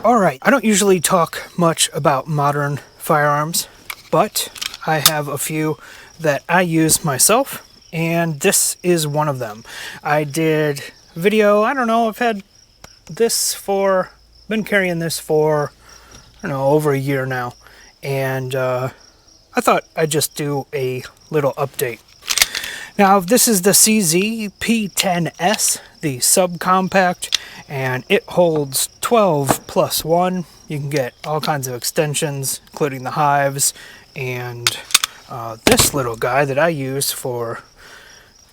Alright, I don't usually talk much about modern firearms, but I have a few that I use myself, and this is one of them. I did a video, I don't know, I've had this for, been carrying this for, I don't know, over a year now, and I thought I'd just do a little update. Now, this is the CZ P10s, the subcompact, and it holds 12 plus 1. You can get all kinds of extensions, including the hives, and this little guy that I use for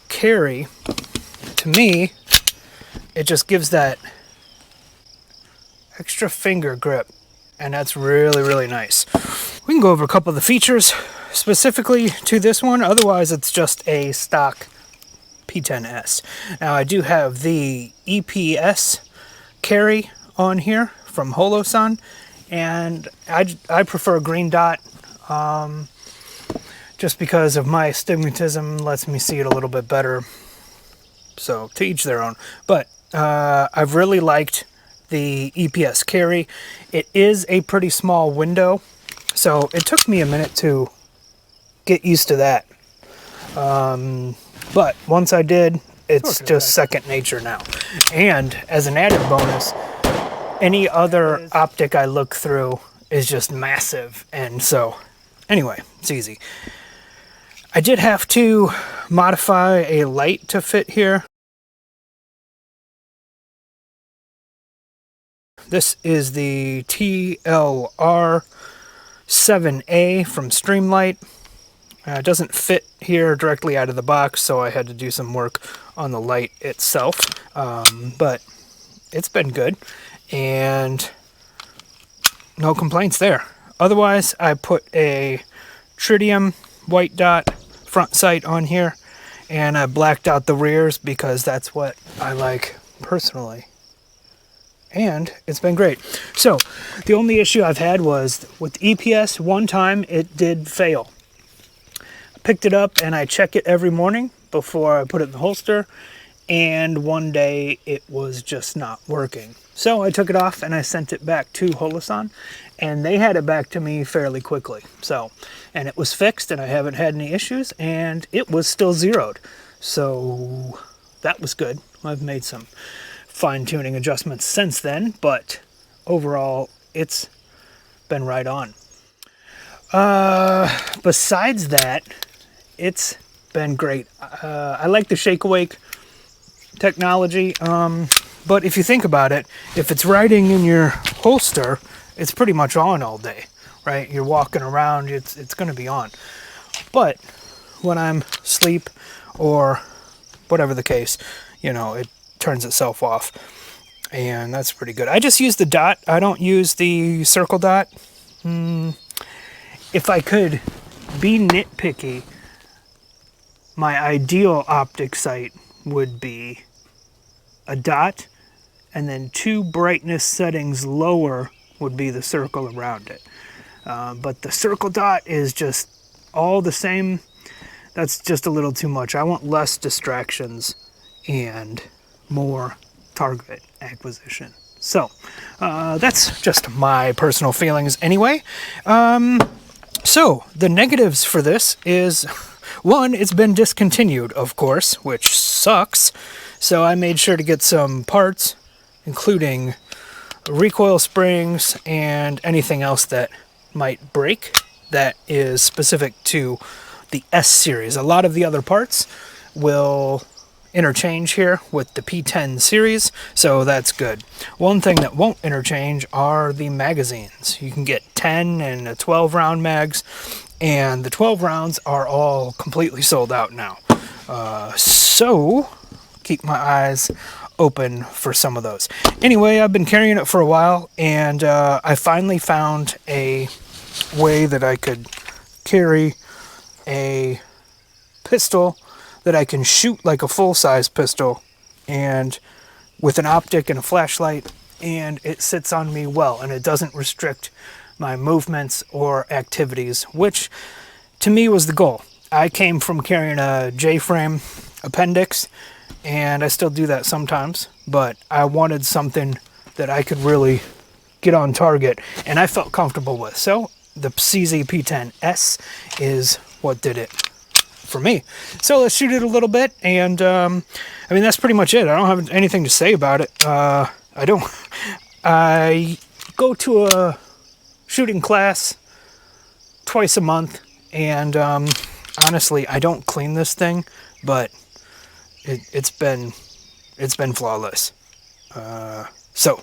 carry, to me, it just gives that extra finger grip, and that's really, really nice. We can go over a couple of the features specifically to this one. Otherwise, it's just a stock P10s. Now, I do have the EPS carry on here from Holosun, and I prefer green dot just because of my astigmatism, lets me see it a little bit better. So, to each their own. But I've really liked the EPS carry. It is a pretty small window, so it took me a minute to get used to that. But once I did, it's just second nature now. And as an added bonus, any other optic I look through is just massive. And so, anyway, it's easy. I did have to modify a light to fit here. This is the TLR-7A from Streamlight. It doesn't fit here directly out of the box, so I had to do some work on the light itself. But it's been good, and no complaints there. Otherwise, I put a tritium white dot front sight on here, and I blacked out the rears because that's what I like personally. And it's been great. So, the only issue I've had was with EPS, one time it did fail. I picked it up and I check it every morning before I put it in the holster, and one day it was just not working. So I took it off and I sent it back to Holosun, and they had it back to me fairly quickly. So, and it was fixed and I haven't had any issues, and it was still zeroed. So that was good. I've made some fine-tuning adjustments since then, but overall it's been right on. Besides that, it's been great. I like the shake awake technology, but if you think about it, if it's riding in your holster, it's pretty much on all day, right? You're walking around, it's going to be on. But when I'm asleep or whatever the case, you know, it turns itself off, and that's pretty good. I just use the dot. I don't use the circle dot. If I could be nitpicky, my ideal optic sight would be a dot, and then 2 brightness settings lower would be the circle around it. But the circle dot is just all the same. That's just a little too much. I want less distractions and more target acquisition. So that's just my personal feelings anyway. So the negatives for this is, one, it's been discontinued, of course, which sucks. So I made sure to get some parts, including recoil springs and anything else that might break that is specific to the S series. A lot of the other parts will interchange here with the P10 series, so that's good. One thing that won't interchange are the magazines. You can get 10 and 12 round mags, and the 12 rounds are all completely sold out now. So keep my eyes open for some of those. Anyway, I've been carrying it for a while, and I finally found a way that I could carry a pistol that I can shoot like a full-size pistol, and with an optic and a flashlight, and it sits on me well, and it doesn't restrict my movements or activities, which to me was the goal. I came from carrying a J-frame appendix, and I still do that sometimes, but I wanted something that I could really get on target, and I felt comfortable with. So the CZ P10s is what did it for me. So let's shoot it a little bit, and I mean, that's pretty much it. I don't have anything to say about it. I go to a shooting class twice a month, and honestly, I don't clean this thing, but it's been flawless. So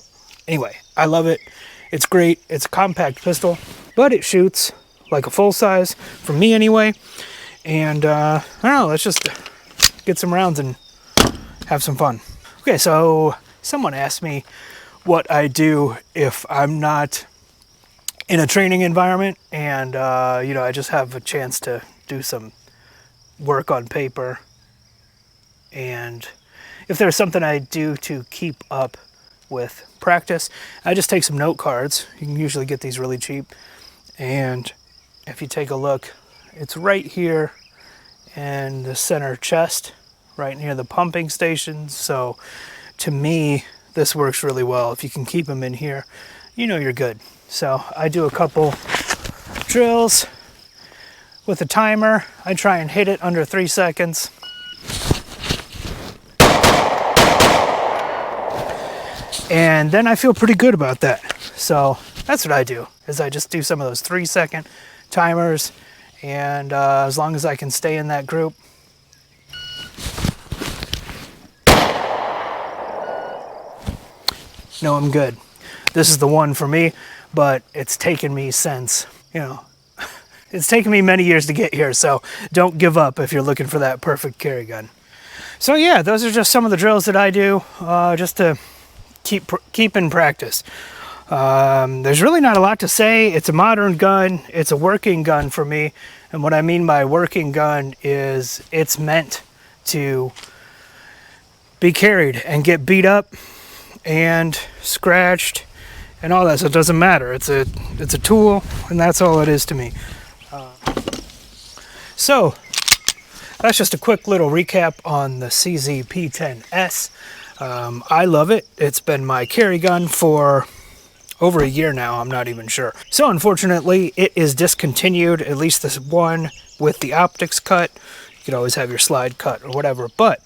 anyway, I love it. It's great. It's a compact pistol, but it shoots like a full size for me anyway. And I don't know, let's just get some rounds and have some fun. Okay, so someone asked me what I do if I'm not in a training environment and you know, I just have a chance to do some work on paper, and if there's something I do to keep up with practice, I just take some note cards. You can usually get these really cheap, and if you take a look, it's right here in the center chest, right near the pumping station. So to me, this works really well. If you can keep them in here, you know you're good. So I do a couple drills with a timer. I try and hit it under 3 seconds. And then I feel pretty good about that. So that's what I do, is I just do some of those 3-second timers, and as long as I can stay in that group. No, I'm good. This is the one for me, but it's taken me since, you know, it's taken me many years to get here, so don't give up if you're looking for that perfect carry gun. So yeah, those are just some of the drills that I do, just to keep in practice. There's really not a lot to say. It's a modern gun. It's a working gun for me. And what I mean by working gun is it's meant to be carried and get beat up and scratched and all that. So it doesn't matter. It's a tool, and that's all it is to me. So that's just a quick little recap on the CZ P10s. I love it. It's been my carry gun for over a year now. I'm not even sure. So unfortunately, it is discontinued, at least this one with the optics cut. You could always have your slide cut or whatever, but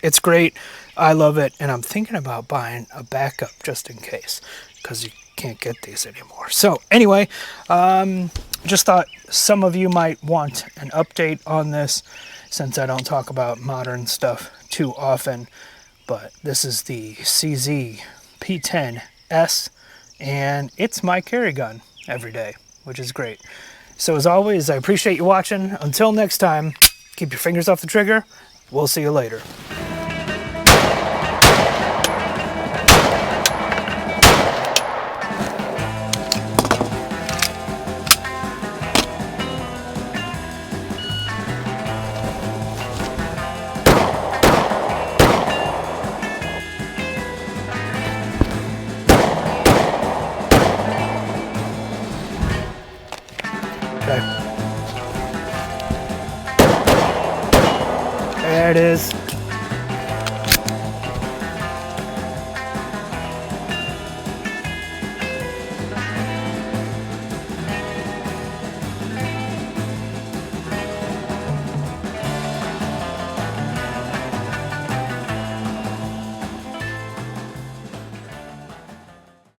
it's great. I love it, and I'm thinking about buying a backup just in case, because you can't get these anymore. So anyway, just thought some of you might want an update on this, since I don't talk about modern stuff too often. But this is the CZ P10s, and it's my carry gun every day, which is great. So as always, I appreciate you watching. Until next time, keep your fingers off the trigger. We'll see you later. Okay. There it is.